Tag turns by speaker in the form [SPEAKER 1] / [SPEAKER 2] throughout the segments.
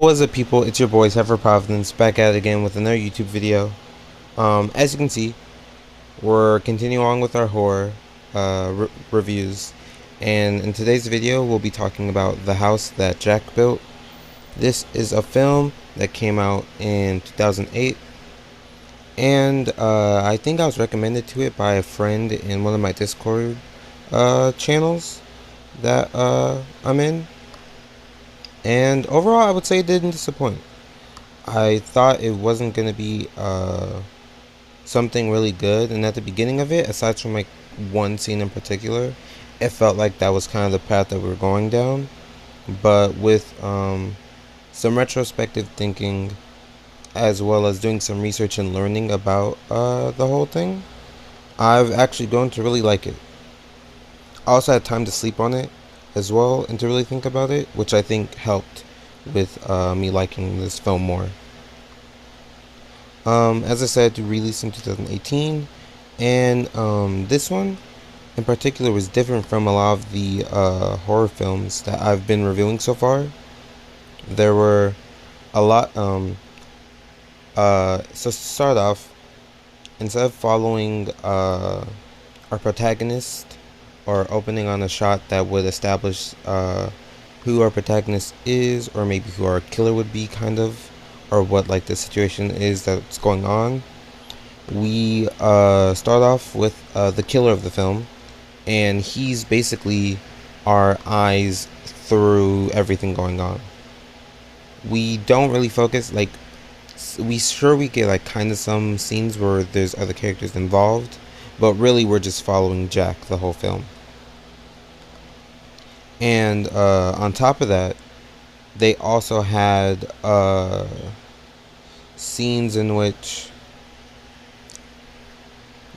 [SPEAKER 1] What's up, people? It's your boy Heifer Providence back at it again with another YouTube video. As you can see, we're continuing on with our horror reviews, and in today's video, we'll be talking about The House That Jack Built. This is a film that came out in 2008, and I think I was recommended to it by a friend in one of my Discord channels that I'm in, and overall, I would say it didn't disappoint. I thought it wasn't gonna be something really good, and at the beginning of it, aside from like one scene in particular, it felt like that was kind of the path that we were going down. But with some retrospective thinking, as well as doing some research and learning about the whole thing, I've actually grown to really like it. I also had time to sleep on it as well and to really think about it, which I think helped with me liking this film more. As I said, released in 2018, and this one in particular was different from a lot of the horror films that I've been reviewing so far. There were a lot. So to start off, instead of following our protagonist or opening on a shot that would establish who our protagonist is, or maybe who our killer would be, kind of, or what like the situation is that's going on, we start off with the killer of the film, and he's basically our eyes through everything going on. We don't really focus, like, we get like kind of some scenes where there's other characters involved, but really we're just following Jack the whole film. And on top of that, they also had scenes in which,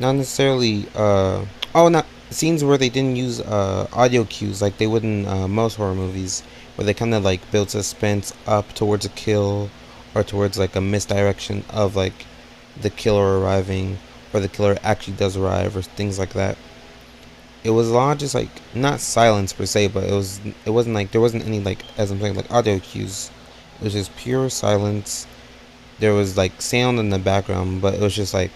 [SPEAKER 1] not necessarily not scenes where they didn't use audio cues like they would in most horror movies, where they kind of like build suspense up towards a kill, or towards like a misdirection of like the killer arriving, or the killer actually does arrive, or things like that. It was a lot of just like, not silence per se, but it wasn't like there wasn't any, like, as I'm saying, like audio cues. It was just pure silence. There was like sound in the background, but it was just like,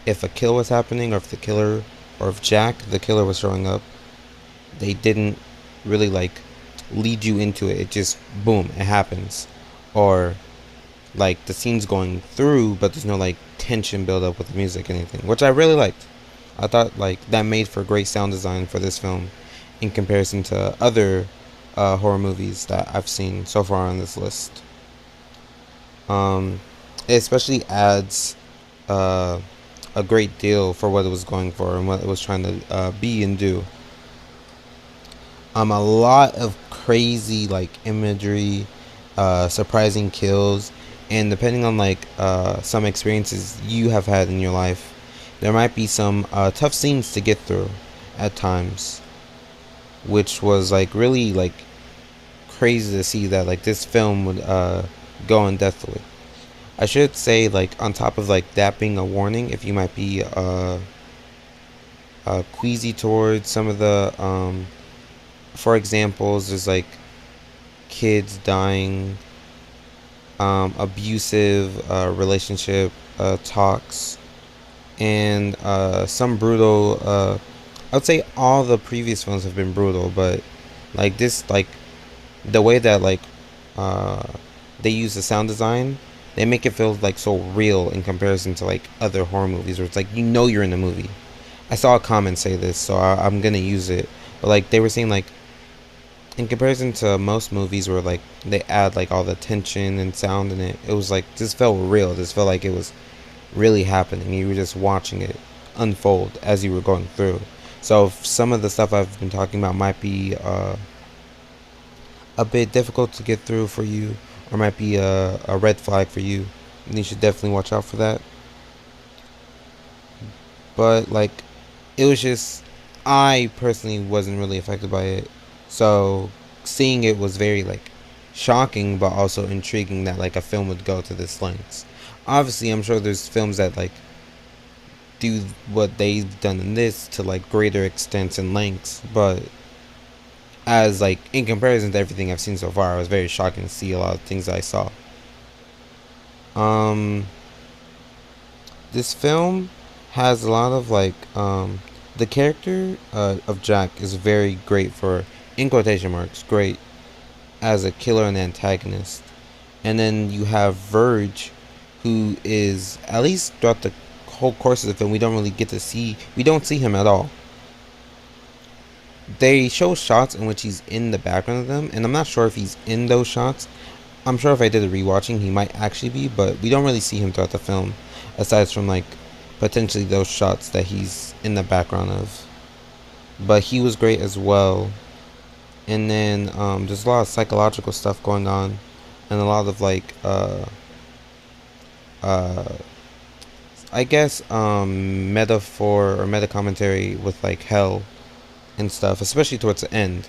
[SPEAKER 1] if a kill was happening, or if the killer, or if Jack the killer was showing up, they didn't really like lead you into it. It just, boom, it happens. Or like the scene's going through, but there's no like tension build up with the music or anything, which I really liked. I thought like that made for great sound design for this film in comparison to other horror movies that I've seen so far on this list. It especially adds a great deal for what it was going for and what it was trying to be and do. A lot of crazy like imagery, surprising kills, and depending on like some experiences you have had in your life, there might be some tough scenes to get through at times, which was like really like crazy to see that like this film would go in depth with. I should say, like, on top of like that being a warning, if you might be queasy towards some of the for examples, there's like kids dying, abusive relationship talks, and some brutal. I would say all the previous films have been brutal, but like this, like the way that like they use the sound design, they make it feel like so real in comparison to like other horror movies, where it's like you're in the movie. I saw a comment say this, so I'm gonna use it. But like they were saying, like in comparison to most movies where like they add like all the tension and sound in it, it was like this felt real. This felt like it was really happening. You were just watching it unfold as you were going through. So if some of the stuff I've been talking about might be a bit difficult to get through for you, or might be a red flag for you, then you should definitely watch out for that. But like, it was just, I personally wasn't really affected by it, so seeing it was very like shocking, but also intriguing that like a film would go to this lengths. Obviously, I'm sure there's films that like do what they've done in this to like greater extents and lengths, but as like in comparison to everything I've seen so far. I was very shocking to see a lot of things that I saw. Um, this film has a lot of like the character of Jack is very great for, in quotation marks, great as a killer and antagonist. And then you have Verge, who is, at least throughout the whole course of the film, we don't really get to see, we don't see him at all. They show shots in which he's in the background of them, and I'm not sure if he's in those shots. I'm sure if I did a rewatching, he might actually be, but we don't really see him throughout the film, aside from like potentially those shots that he's in the background of. But he was great as well. And then there's a lot of psychological stuff going on, and a lot of like uh, I guess metaphor or meta commentary with like hell and stuff, especially towards the end,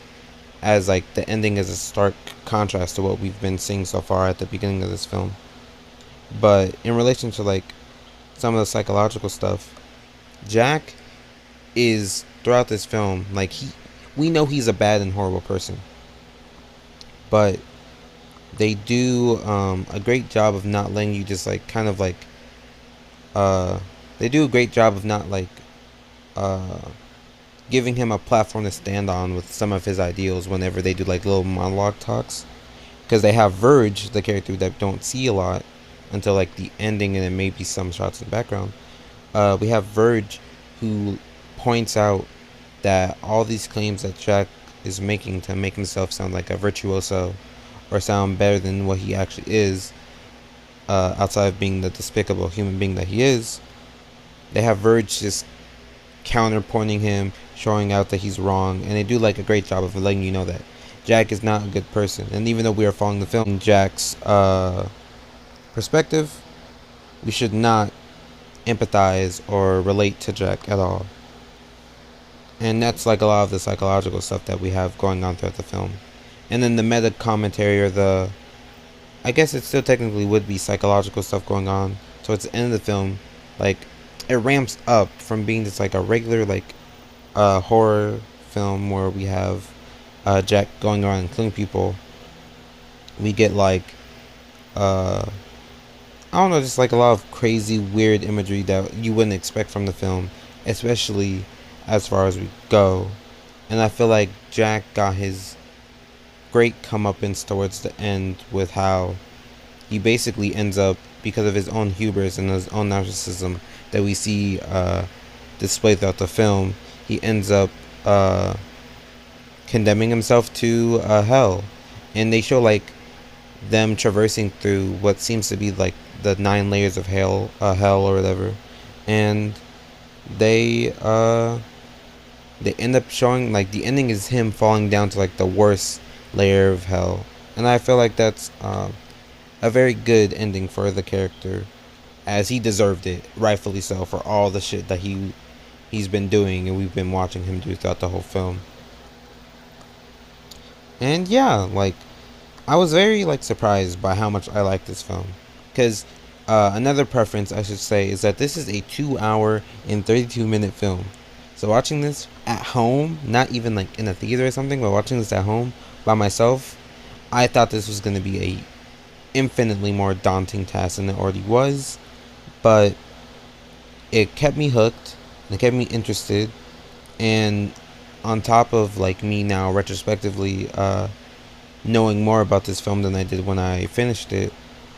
[SPEAKER 1] as like the ending is a stark contrast to what we've been seeing so far at the beginning of this film. But in relation to like some of the psychological stuff, Jack is throughout this film like we know he's a bad and horrible person, but they do a great job of not letting you just like kind of like they do a great job of not like uh giving him a platform to stand on with some of his ideals whenever they do like little monologue talks, because they have Verge, the character that we don't see a lot until like the ending, and then maybe some shots in the background. We have Verge, who points out that all these claims that Jack is making to make himself sound like a virtuoso or sound better than what he actually is, outside of being the despicable human being that he is, they have Verge just counterpointing him, showing out that he's wrong, and they do like a great job of letting you know that Jack is not a good person. And even though we are following the film in Jack's perspective, we should not empathize or relate to Jack at all. And that's like a lot of the psychological stuff that we have going on throughout the film. And then the meta commentary, or the, I guess it still technically would be psychological stuff going on towards the end of the film. Like, it ramps up from being just like a regular like horror film where we have Jack going around and killing people. We get like I don't know, just like a lot of crazy weird imagery that you wouldn't expect from the film, especially as far as we go. And I feel like Jack got his great comeuppance towards the end with how he basically ends up, because of his own hubris and his own narcissism that we see displayed throughout the film, he ends up condemning himself to hell. And they show like them traversing through what seems to be like the 9 layers of hell or whatever, and they end up showing like the ending is him falling down to like the worst layer of hell. And I feel like that's a very good ending for the character, as he deserved it, rightfully so, for all the shit that he's been doing and we've been watching him do throughout the whole film. And yeah, like I was very like surprised by how much I like this film, because another preference I should say is that this is a 2-hour and 32-minute film. So watching this at home, not even like in a theater or something, but watching this at home by myself, I thought this was going to be a infinitely more daunting task than it already was. But it kept me hooked, and it kept me interested. And on top of like me now retrospectively knowing more about this film than I did when I finished it,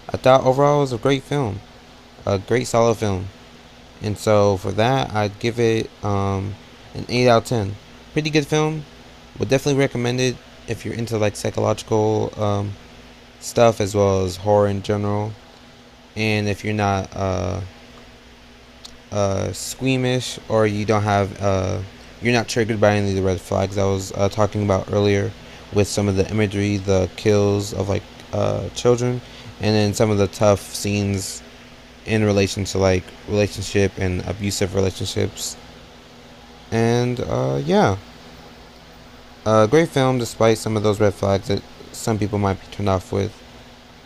[SPEAKER 1] I thought overall it was a great film, a great solid film. And so for that, I'd give it an 8 out of 10. Pretty good film. Would definitely recommend it if you're into like psychological stuff, as well as horror in general. And if you're not squeamish, or you don't have you're not triggered by any of the red flags I was talking about earlier, with some of the imagery, the kills of like children, and then some of the tough scenes in relation to like relationship and abusive relationships. And yeah, great film despite some of those red flags that some people might be turned off with.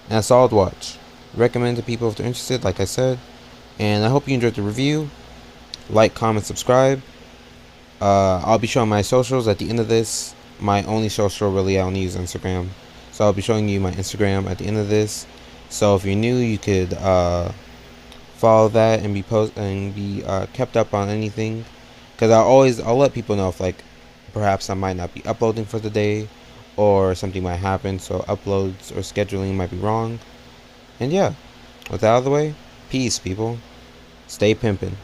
[SPEAKER 1] And a solid watch. Recommend to people if they're interested, like I said. And I hope you enjoyed the review. Like, comment, subscribe. I'll be showing my socials at the end of this. my only social really I only use Instagram. So I'll be showing you my Instagram at the end of this. So if you're new, you could follow that and be kept up on anything. Cause I'll let people know if like perhaps I might not be uploading for the day, or something might happen. So uploads or scheduling might be wrong. And yeah, with that out of the way, peace, people. Stay pimpin'.